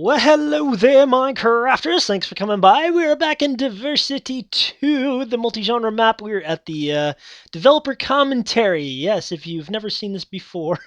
Well, hello there, Minecrafters. Thanks for coming by. We're back in Diversity 2, the multi-genre map. We're at the developer commentary. Yes, if you've never seen this before,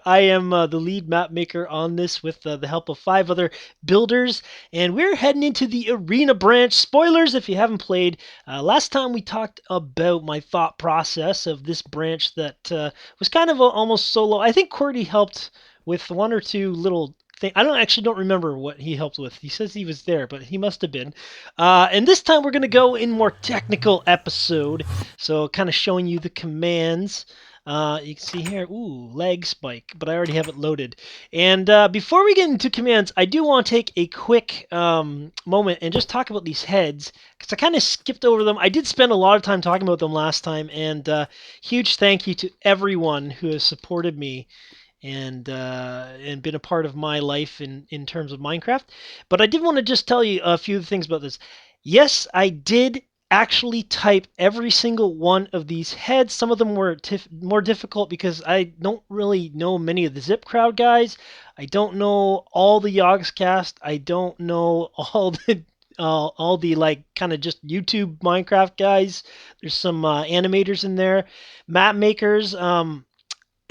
I am the lead map maker on this with the help of 5 other builders. And we're heading into the arena branch. Spoilers if you haven't played. Last time we talked about my thought process of this branch that was kind of almost solo. I think Cordy helped with one or two little thing. I don't remember what he helped with. He says he was there, but he must have been. And this time we're going to go in more technical episode. So kind of showing you the commands. You can see here, ooh, lag spike, but I already have it loaded. And before we get into commands, I do want to take a quick moment and just talk about these heads, because I kind of skipped over them. I did spend a lot of time talking about them last time, and huge thank you to everyone who has supported me and been a part of my life in terms of Minecraft. But I did want to just tell you a few things about this. Yes, I did actually type every single one of these heads. Some of them were more difficult because I don't really know many of the Zip Crowd guys. I don't know all the Yogscast. I don't know all the like kind of just YouTube Minecraft guys. There's some animators in there, map makers.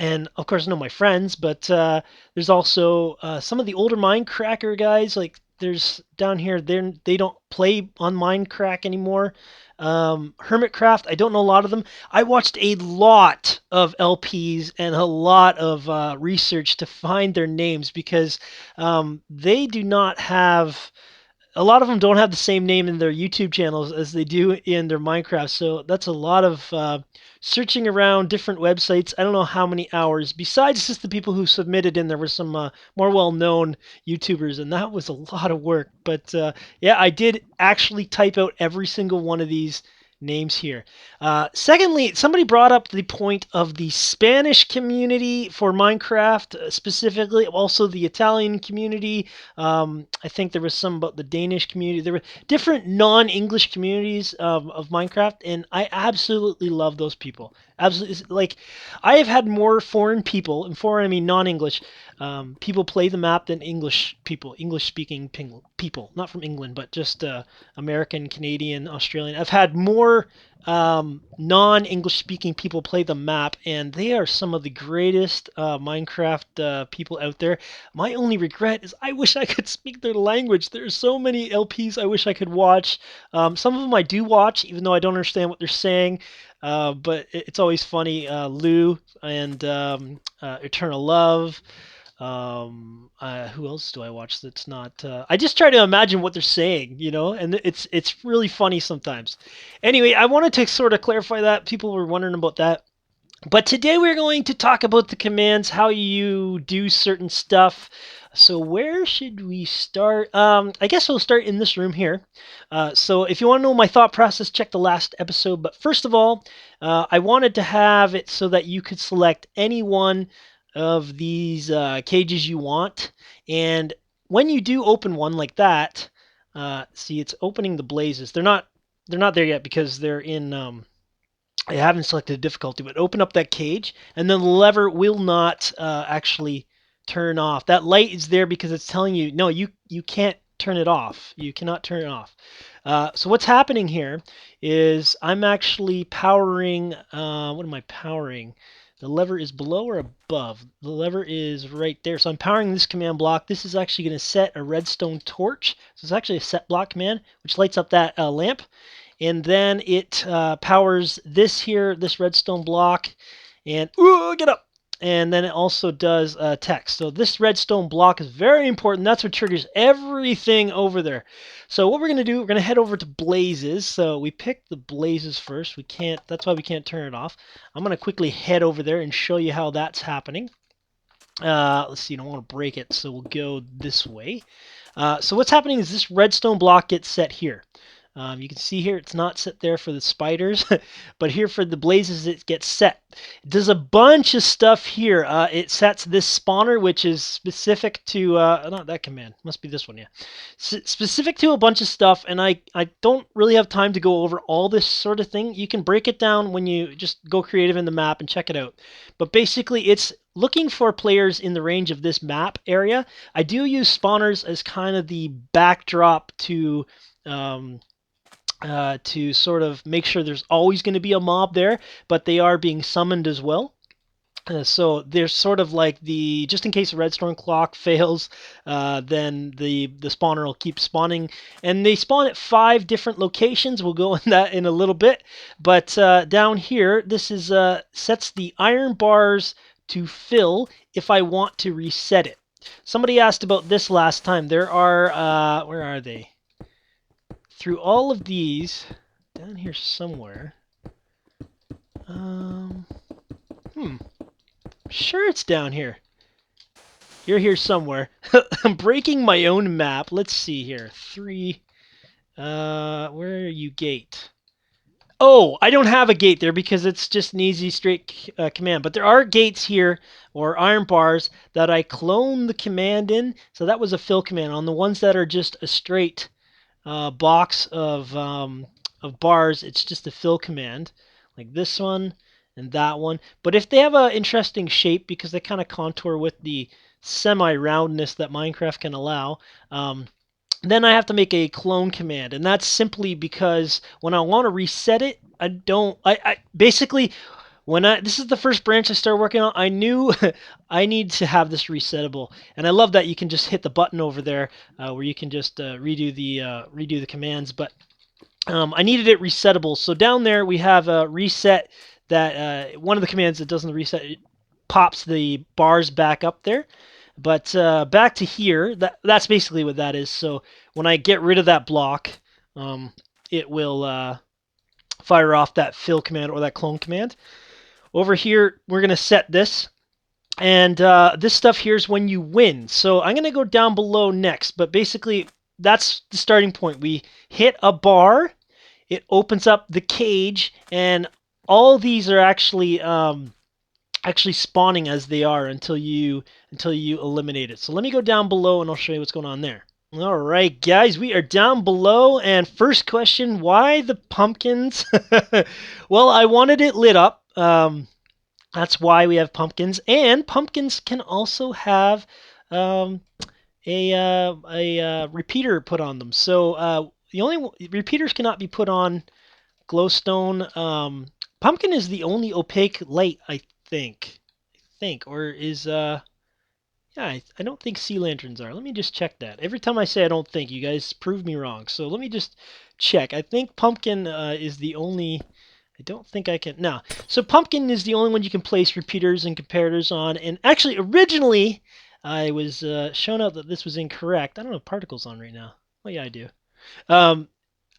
And of course, I know my friends, but there's also some of the older Minecracker guys. Like there's down here, they don't play on Minecraft anymore. Hermitcraft, I don't know a lot of them. I watched a lot of LPs and a lot of research to find their names because they do not have a lot of them don't have the same name in their YouTube channels as they do in their Minecraft. So that's a lot of searching around different websites. I don't know how many hours. Besides just the people who submitted in, there were some more well-known YouTubers, and that was a lot of work. But yeah, I did actually type out every single one of these names here. Secondly, somebody brought up the point of the Spanish community for Minecraft, specifically, also the Italian community. I think there was some about the Danish community. There were different non-English communities of Minecraft, and I absolutely love those people. Absolutely, like I have had more foreign people, and foreign I mean non-English people play the map than English people, English-speaking people, not from England, but just American, Canadian, Australian. I've had more non-English speaking people play the map, and they are some of the greatest Minecraft people out there. My only regret is I wish I could speak their language. There's so many LPs I wish I could watch. Some of them I do watch, even though I don't understand what they're saying. But it's always funny. Lou and Eternal Love. Who else do I watch that's not? I just try to imagine what they're saying, and it's really funny sometimes. Anyway, I wanted to sort of clarify that. People were wondering about that. But today we're going to talk about the commands, how you do certain stuff. So where should we start? I guess we'll start in this room here. So if you want to know my thought process, check the last episode. But first of all, I wanted to have it so that you could select any one of these cages you want. And when you do open one like that, see it's opening the blazes. They're not there yet because they're in I haven't selected difficulty, but open up that cage, and then the lever will not actually turn off. That light is there because it's telling you, no, you can't turn it off. You cannot turn it off. So what's happening here is I'm actually powering, what am I powering? The lever is below or above? The lever is right there. So I'm powering this command block. This is actually going to set a redstone torch. So it's actually a set block command, which lights up that lamp. And then it powers this here, this redstone block, and ooh, get up. And then it also does text. So this redstone block is very important. That's what triggers everything over there. So what we're going to do, we're going to head over to blazes. So we picked the blazes first. We can't, that's why we can't turn it off. I'm going to quickly head over there and show you how that's happening. Let's see, I don't want to break it, so we'll go this way. So what's happening is this redstone block gets set here. You can see here it's not set there for the spiders, but here for the blazes it gets set. It does a bunch of stuff here. It sets this spawner, which is specific to, not that command, must be this one, yeah. Specific to a bunch of stuff, and I don't really have time to go over all this sort of thing. You can break it down when you just go creative in the map and check it out. But basically it's looking for players in the range of this map area, I do use spawners as kind of the backdrop um, to sort of make sure there's always going to be a mob there, but they are being summoned as well. So there's sort of like the just in case the redstone clock fails, then the spawner will keep spawning, and they spawn at 5 different locations. We'll go in that in a little bit, but down here this is sets the iron bars to fill if I want to reset it. Somebody asked about this last time. There are where are they? Through all of these, down here somewhere. Um, Sure it's down here. You're here somewhere. I'm breaking my own map. Let's see here. 3. Where are you, gate? Oh, I don't have a gate there because it's just an easy straight command. But there are gates here, or iron bars, that I clone the command in. So that was a fill command. On the ones that are just a straight box of bars, it's just a fill command. Like this one and that one. But if they have an interesting shape, because they kind of contour with the semi-roundness that Minecraft can allow, then I have to make a clone command, and that's simply because when I want to reset it, I basically when I this is the first branch I started working on, I knew I need to have this resettable, and I love that you can just hit the button over there where you can just redo the commands, but I needed it resettable. So down there we have a reset that one of the commands that doesn't reset it pops the bars back up there. But back to here, that's basically what that is. So when I get rid of that block, it will fire off that fill command or that clone command. Over here, we're going to set this. And this stuff here is when you win. So I'm going to go down below next. But basically, that's the starting point. We hit a bar. It opens up the cage. And all these are actually spawning as they are until you eliminate it. So let me go down below and I'll show you what's going on there. All right, guys, we are down below, and first question, why the pumpkins? Well, I wanted it lit up. That's why we have pumpkins, and pumpkins can also have um, a repeater put on them. So the only repeaters cannot be put on glowstone. Pumpkin is the only opaque light, I think, or is yeah, I don't think sea lanterns are. Let me just check that. Every time I say I don't think, you guys prove me wrong. So let me just check. I think pumpkin is the only. I don't think I can. No. So pumpkin is the only one you can place repeaters and comparators on. And actually, originally, I was shown out that this was incorrect. I don't have particles on right now. Oh yeah, I do. Um,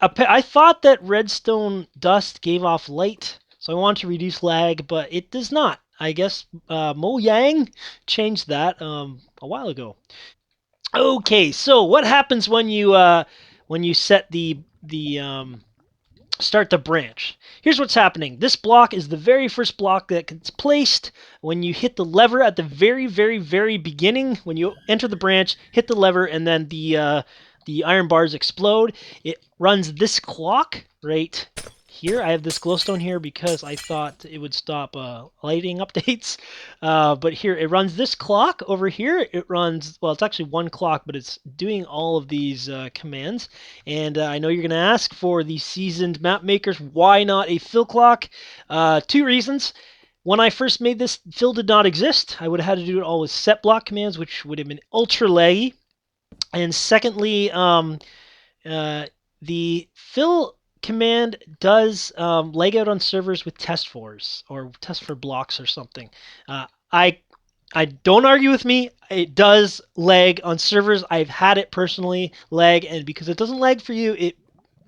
I thought that redstone dust gave off light, so I wanted to reduce lag, but it does not. I guess Mo Yang changed that a while ago. Okay, so what happens when you set the start the branch? Here's what's happening. This block is the very first block that gets placed when you hit the lever at the very, very, very beginning. When you enter the branch, hit the lever, and then the iron bars explode. It runs this clock right here. I have this glowstone here because I thought it would stop lighting updates. But here, it runs this clock over here. It runs, well, it's actually one clock, but it's doing all of these commands. And I know you're going to ask, for the seasoned map makers, why not a fill clock? 2 reasons. When I first made this, fill did not exist. I would have had to do it all with set block commands, which would have been ultra laggy. And secondly, the fill command does lag out on servers with test fors or test for blocks or something. Uh, I I don't argue with me. It does lag on servers. I've had it personally lag, and because it doesn't lag for you, it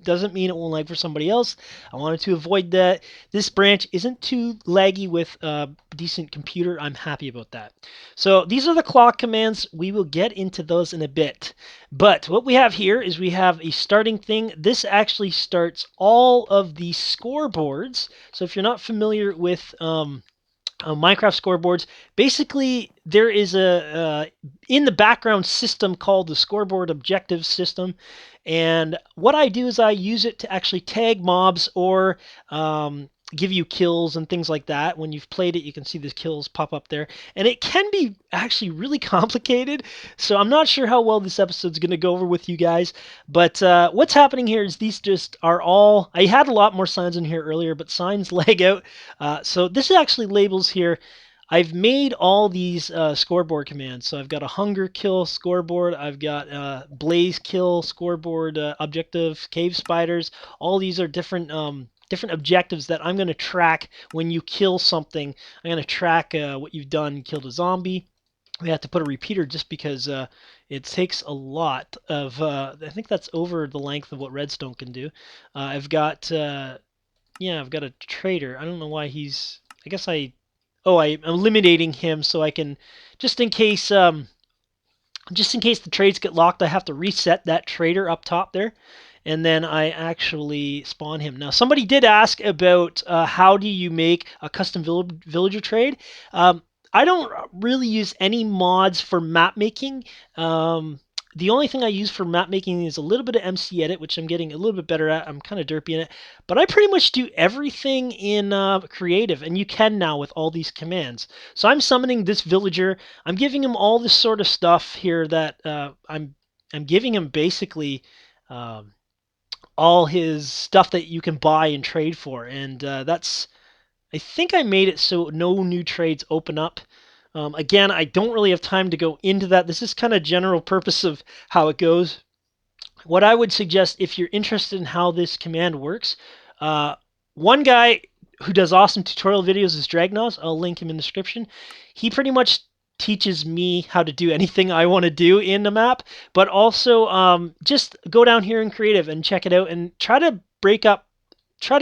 doesn't mean it won't lag for somebody else. I wanted to avoid that. This branch isn't too laggy with a decent computer. I'm happy about that. So these are the clock commands. We will get into those in a bit. But what we have here is we have a starting thing. This actually starts all of the scoreboards. So if you're not familiar with Minecraft scoreboards. Basically, there is a in the background system called the scoreboard objective system, and what I do is I use it to actually tag mobs or give you kills and things like that. When you've played it, you can see the kills pop up there. And it can be actually really complicated. So I'm not sure how well this episode's going to go over with you guys. But what's happening here is these just are all... I had a lot more signs in here earlier, but signs lag out. So this is actually labels here. I've made all these scoreboard commands. So I've got a hunger kill scoreboard. I've got blaze kill scoreboard, objective, cave spiders. All these are different different objectives that I'm going to track when you kill something. I'm going to track what you've done. You killed a zombie. We have to put a repeater just because it takes a lot of... I think that's over the length of what redstone can do. I've got... yeah, I've got a trader. I don't know why he's... I guess I... Oh, I'm eliminating him so I can... Just in case the trades get locked, I have to reset that trader up top there. And then I actually spawn him. Now, somebody did ask about how do you make a custom villager trade. I don't really use any mods for map making. The only thing I use for map making is a little bit of MC Edit, which I'm getting a little bit better at. I'm kind of derpy in it. But I pretty much do everything in creative, and you can now with all these commands. So I'm summoning this villager. I'm giving him all this sort of stuff here that I'm giving him basically... all his stuff that you can buy and trade for, and that's... I think I made it so no new trades open up. Again, I don't really have time to go into that. This is kind of general purpose of how it goes. What I would suggest, if you're interested in how this command works, one guy who does awesome tutorial videos is Dragnoz. I'll link him in the description. He pretty much teaches me how to do anything I want to do in the map, but also just go down here in creative and check it out and try to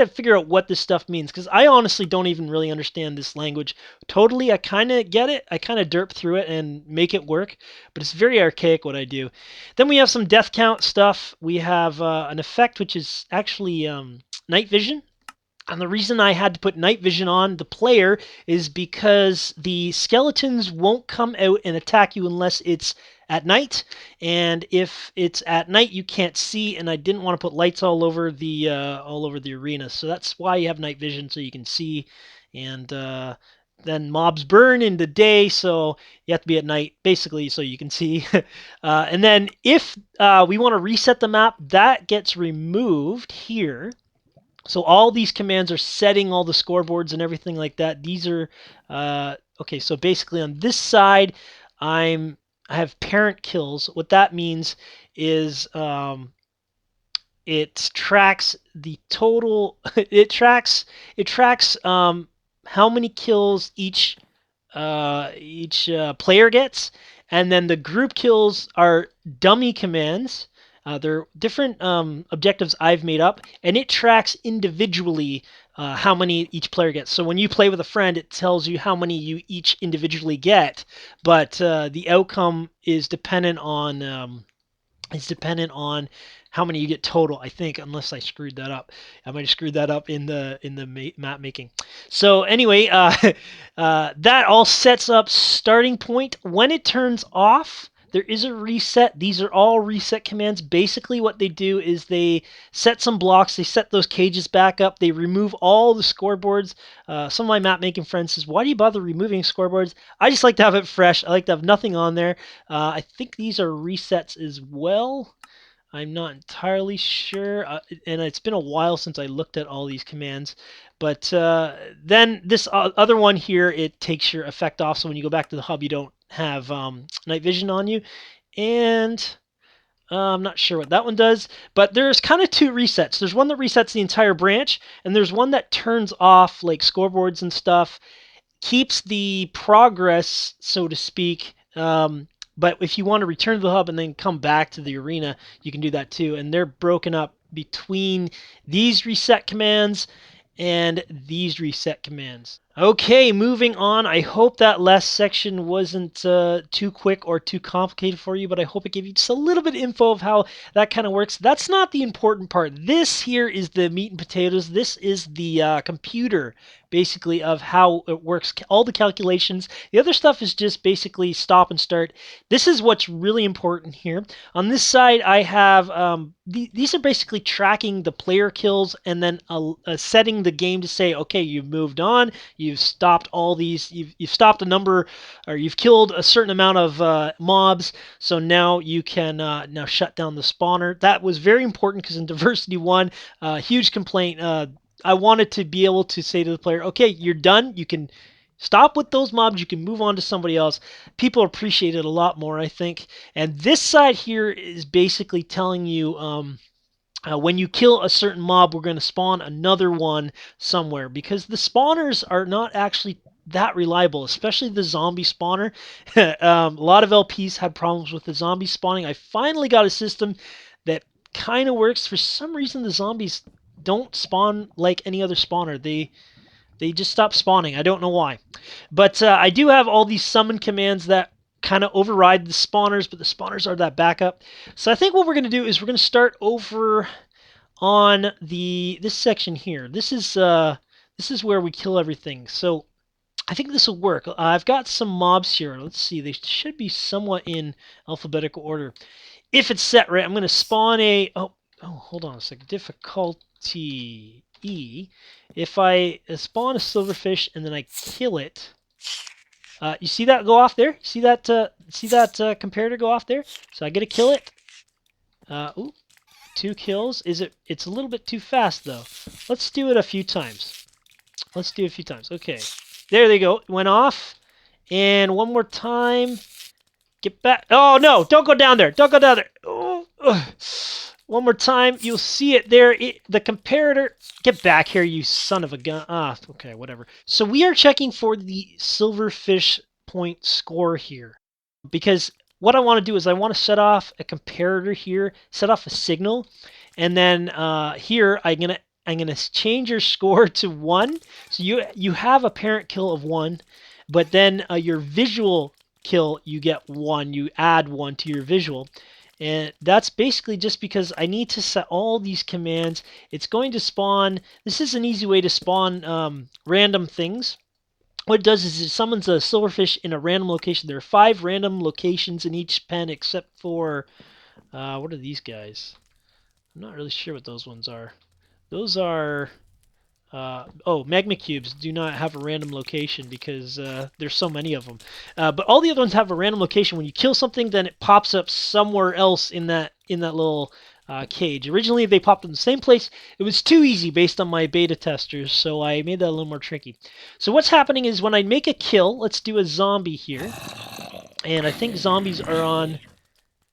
figure out what this stuff means, because I honestly don't even really understand this language totally. I kind of get it. I kind of derp through it and make it work, but it's very archaic what I do. Then we have some death count stuff. We have an effect which is actually night vision. And the reason I had to put night vision on the player is because the skeletons won't come out and attack you unless it's at night. And if it's at night, you can't see. And I didn't want to put lights all over the arena, so that's why you have night vision, so you can see. And then mobs burn in the day, so you have to be at night basically so you can see. And then if we want to reset the map, that gets removed here. So all these commands are setting all the scoreboards and everything like that. These are okay. So basically, on this side, I have parent kills. What that means is it tracks the total. It tracks how many kills each player gets, and then the group kills are dummy commands. They're different objectives I've made up, and it tracks individually how many each player gets. So when you play with a friend, it tells you how many you each individually get, but the outcome is dependent on how many you get total, I think, unless I screwed that up. I might have screwed that up in the map making. So anyway, that all sets up starting point. When it turns off, there is a reset. These are all reset commands. Basically what they do is they set some blocks, they set those cages back up, they remove all the scoreboards. Some of my map making friends says, why do you bother removing scoreboards? I just like to have it fresh. I like to have nothing on there. I think these are resets as well. I'm not entirely sure, and it's been a while since I looked at all these commands. But then this other one here, it takes your effect off, so when you go back to the hub, you don't have night vision on you. And I'm not sure what that one does, but there's kind of two resets. There's one that resets the entire branch, and there's one that turns off like scoreboards and stuff, keeps the progress, so to speak. But if you want to return to the hub and then come back to the arena, you can do that too. And they're broken up between these reset commands and these reset commands. Okay, moving on. I hope that last section wasn't too quick or too complicated for you, but I hope it gave you just a little bit of info of how that kind of works. That's not the important part. This here is the meat and potatoes. This is the computer, basically, of how it works, all the calculations. The other stuff is just basically stop and start. This is what's really important here. On this side, I have these are basically tracking the player kills and then setting the game to say, okay, you've moved on. You've stopped all these. You've stopped a number, or you've killed a certain amount of mobs. So now you can now shut down the spawner. That was very important because in Diversity One, huge complaint. I wanted to be able to say to the player, okay, you're done. You can stop with those mobs. You can move on to somebody else. People appreciate it a lot more, I think. And this side here is basically telling you. When you kill a certain mob, we're going to spawn another one somewhere because the spawners are not actually that reliable, especially the zombie spawner. A lot of LPs had problems with the zombie spawning. I finally got a system that kind of works. For some reason, the zombies don't spawn like any other spawner. They just stop spawning. I don't know why. But I do have all these summon commands that kind of override the spawners, but the spawners are that backup. So I think what we're going to do is we're going to start over on this section here. This is where we kill everything. So I think this will work. I've got some mobs here. Let's see. They should be somewhat in alphabetical order. If it's set right, I'm going to spawn a... hold on a second. Difficulty E. If I spawn a silverfish and then I kill it, you see that go off there? See that comparator go off there? So I get to kill it. Ooh, 2 kills. It's a little bit too fast though. Let's do it a few times. Let's do it a few times. Okay. There they go. It went off. And one more time. Get back. Oh no, don't go down there. Don't go down there. Oh, ugh. One more time. You'll see it there. The comparator. Get back here, you son of a gun. Ah, okay, whatever. So we are checking for the silverfish point score here. Because what I want to do is I want to set off a comparator here, set off a signal, and then here I'm gonna change your score to 1. So you have a parent kill of 1, but then your visual kill you get 1. You add 1 to your visual. And that's basically just because I need to set all these commands. It's going to spawn. This is an easy way to spawn random things. What it does is it summons a silverfish in a random location. There are 5 random locations in each pen except for, what are these guys? I'm not really sure what those ones are. Those are, magma cubes do not have a random location because there's so many of them. But all the other ones have a random location. When you kill something, then it pops up somewhere else in that little cage. Originally, they popped in the same place. It was too easy based on my beta testers, so I made that a little more tricky. So what's happening is when I make a kill, let's do a zombie here. And I think zombies are on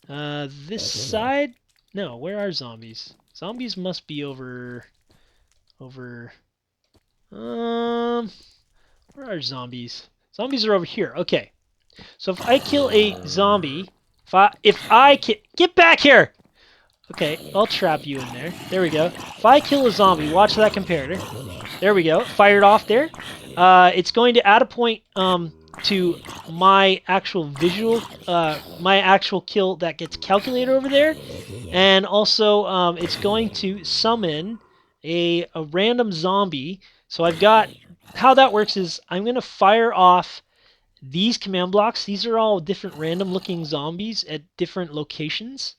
this side. No, where are zombies? Zombies must be over... where are zombies? Zombies are over here. Okay. So if I kill a zombie, get back here! Okay, I'll trap you in there. There we go. If I kill a zombie, watch that comparator. There we go. Fired off there. It's going to add a point to my actual visual, my actual kill that gets calculated over there. And also, it's going to summon a random zombie. So I've got... How that works is I'm going to fire off these command blocks. These are all different random looking zombies at different locations.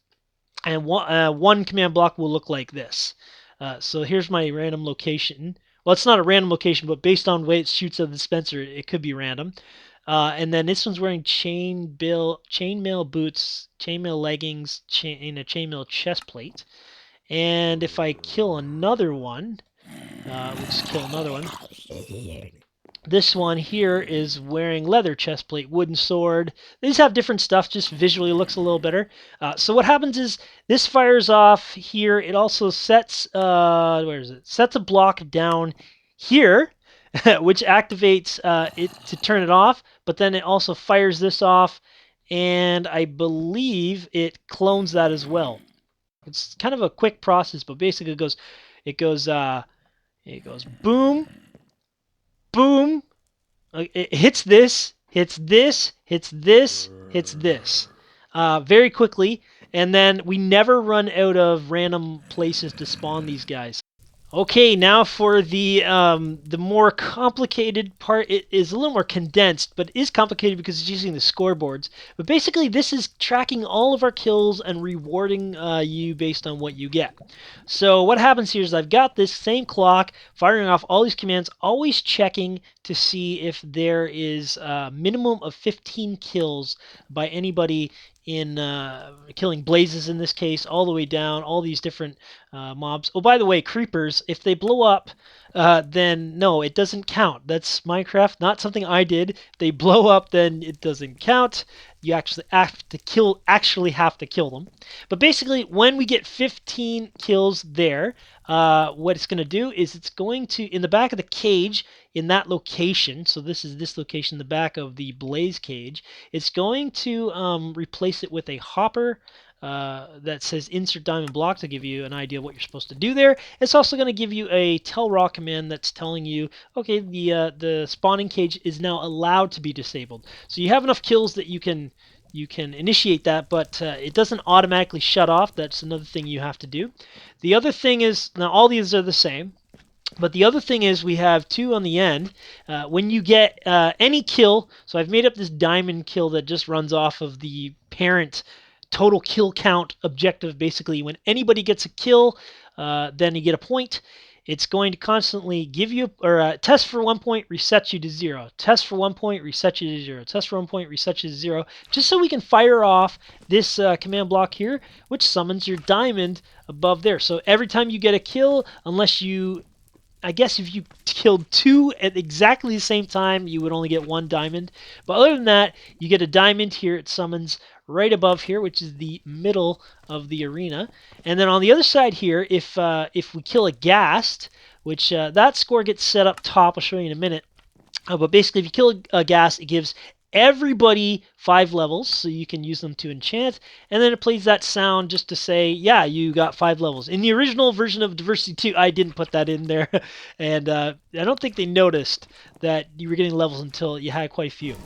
And one command block will look like this. So here's my random location. Well, it's not a random location, but based on the way it shoots at the dispenser, it could be random. And then this one's wearing chainmail boots, chainmail leggings, and a chainmail chest plate. And if I kill another one, we'll just kill another one. This one here is wearing leather chestplate, wooden sword. These have different stuff, just visually looks a little better. So what happens is this fires off here. It also sets, where is it? Sets a block down here, which activates it to turn it off. But then it also fires this off, and I believe it clones that as well. It's kind of a quick process, but basically it goes boom, boom, It hits this, hits this, hits this, hits this, very quickly, and then we never run out of random places to spawn these guys. Okay, now for the more complicated part. It is a little more condensed, but it is complicated because it's using the scoreboards. But basically, this is tracking all of our kills and rewarding you based on what you get. So what happens here is I've got this same clock firing off all these commands, always checking to see if there is a minimum of 15 kills by anybody in killing blazes in this case, all the way down, all these different mobs. Oh, by the way, creepers, if they blow up, then no, it doesn't count. That's Minecraft, not something I did. If they blow up, then it doesn't count. You actually have to kill them. But basically, when we get 15 kills there, what it's going to do is it's going to, in the back of the cage, in that location, so this is this location, the back of the blaze cage, it's going to replace it with a hopper that says insert diamond block to give you an idea of what you're supposed to do there. It's also going to give you a tell raw command that's telling you, okay, the spawning cage is now allowed to be disabled. So you have enough kills that you can initiate that, but it doesn't automatically shut off. That's another thing you have to do. The other thing is, now all these are the same. But the other thing is we have 2 on the end. When you get any kill, so I've made up this diamond kill that just runs off of the parent total kill count objective. Basically, when anybody gets a kill, then you get a point. It's going to constantly give you, or test for 1 point, reset you to 0. Test for 1 point, reset you to 0. Test for 1 point, reset you to 0. Just so we can fire off this command block here, which summons your diamond above there. So every time you get a kill, unless you, I guess if you killed 2 at exactly the same time, you would only get 1 diamond. But other than that, you get a diamond here. It summons right above here, which is the middle of the arena. And then on the other side here, if we kill a ghast, which that score gets set up top, I'll show you in a minute. But basically, if you kill a ghast, it gives everybody 5 levels, so you can use them to enchant, and then it plays that sound just to say, yeah, you got 5 levels. In the original version of Diversity 2, I didn't put that in there, and I don't think they noticed that you were getting levels until you had quite a few.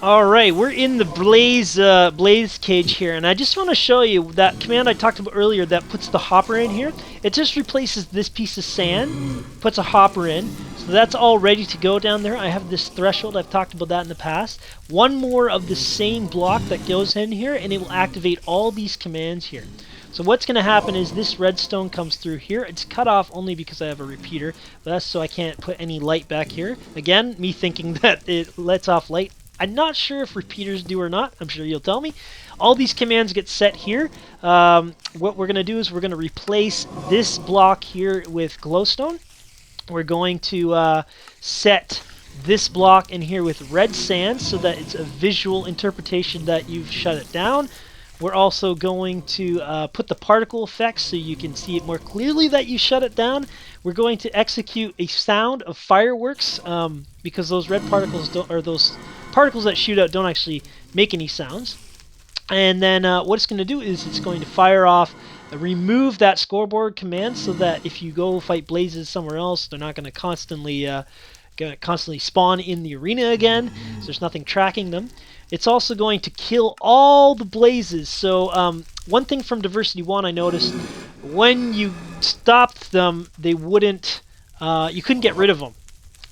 All right, we're in the blaze cage here, and I just want to show you that command I talked about earlier that puts the hopper in here. It just replaces this piece of sand, puts a hopper in, so that's all ready to go down there. I have this threshold. I've talked about that in the past. One more of the same block that goes in here, and it will activate all these commands here. So what's going to happen is this redstone comes through here. It's cut off only because I have a repeater, but that's so I can't put any light back here. Again, me thinking that it lets off light. I'm not sure if repeaters do or not. I'm sure you'll tell me. All these commands get set here. What we're going to do is we're going to replace this block here with glowstone. We're going to set this block in here with red sand so that it's a visual interpretation that you've shut it down. We're also going to put the particle effects so you can see it more clearly that you shut it down. We're going to execute a sound of fireworks because those red particles don't, or those particles that shoot out don't actually make any sounds. And then what it's going to do is it's going to fire off, remove that scoreboard command so that if you go fight blazes somewhere else, they're not going to constantly spawn in the arena again, so there's nothing tracking them. It's also going to kill all the blazes. So one thing from Diversity 1 I noticed, when you stopped them, they wouldn't, you couldn't get rid of them.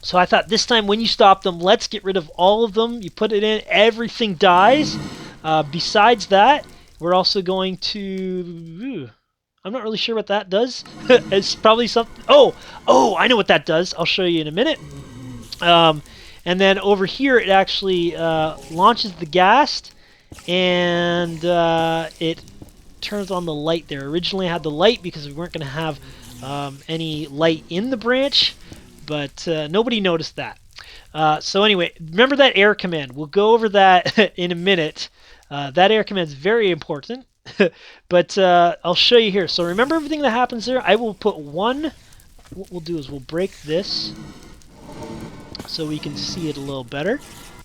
So I thought this time when you stop them, let's get rid of all of them. You put it in, everything dies. Besides that, we're also going to... I'm not really sure what that does. It's probably something... Oh, I know what that does. I'll show you in a minute. And then over here, it actually launches the ghast, and it turns on the light there. Originally, I had the light because we weren't going to have any light in the branch, but nobody noticed that. So anyway, remember that air command. We'll go over that in a minute. That air command is very important, but I'll show you here. So remember everything that happens there. I will put one. What we'll do is we'll break this so we can see it a little better.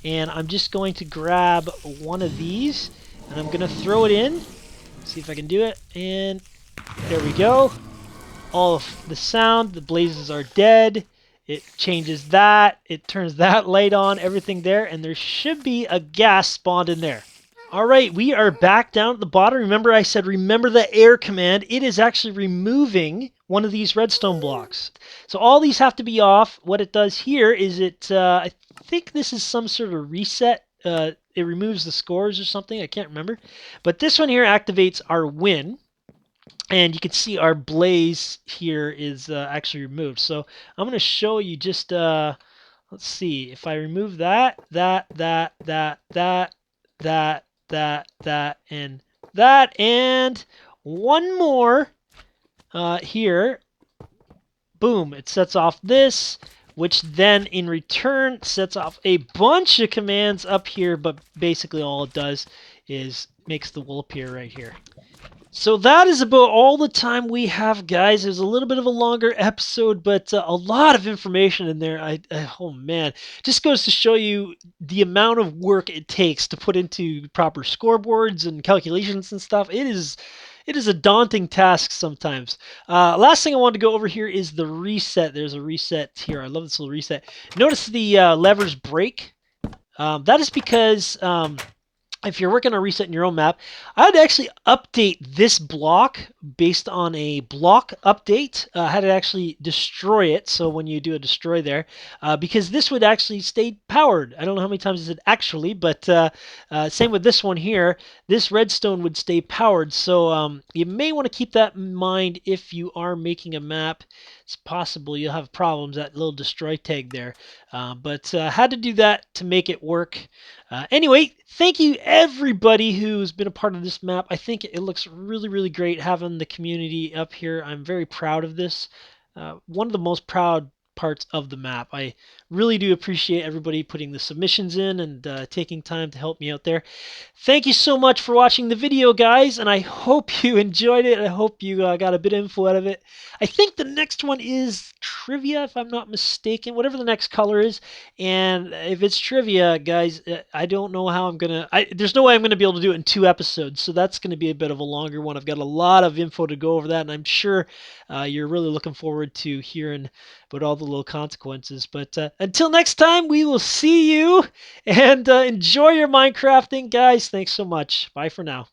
And I'm just going to grab one of these, and I'm going to throw it in. See if I can do it. And there we go. All of the sound, the blazes are dead. It changes that. It turns that light on, everything there, and there should be a gas spawned in there. All right, we are back down at the bottom. Remember I said remember the air command. It is actually removing one of these redstone blocks. So all these have to be off. What it does here is I think this is some sort of reset. It removes the scores or something. I can't remember. But this one here activates our win. And you can see our blaze here is actually removed. So I'm going to show you just, let's see, if I remove that, and one more here, boom, it sets off this, which then in return sets off a bunch of commands up here, but basically all it does is makes the wool appear right here. So that is about all the time we have, guys. It was a little bit of a longer episode, but a lot of information in there. Oh man, just goes to show you the amount of work it takes to put into proper scoreboards and calculations and stuff. It is a daunting task sometimes. Last thing I wanted to go over here is the reset. There's a reset here. I love this little reset. Notice the levers break. That is because if you're working on resetting your own map, I'd actually update this block based on a block update. How to actually destroy it. So when you do a destroy there, because this would actually stay powered. I don't know how many times is it actually, but same with this one here. This redstone would stay powered. So you may want to keep that in mind if you are making a map. It's possible you'll have problems, that little destroy tag there. But had to do that to make it work. Anyway, thank you everybody who's been a part of this map. I think it looks really, really great having the community up here. I'm very proud of this. One of the most proud parts of the map. I really do appreciate everybody putting the submissions in and taking time to help me out there. Thank you so much for watching the video, guys, and I hope you enjoyed it. I hope you got a bit of info out of it. I think the next one is trivia, if I'm not mistaken, whatever the next color is. And if it's trivia, guys, I don't know how I'm gonna. There's no way I'm gonna be able to do it in 2 episodes, so that's gonna be a bit of a longer one. I've got a lot of info to go over that, and I'm sure you're really looking forward to hearing about all the little consequences. But until next time, we will see you, and enjoy your Minecrafting, guys. Thanks so much. Bye for now.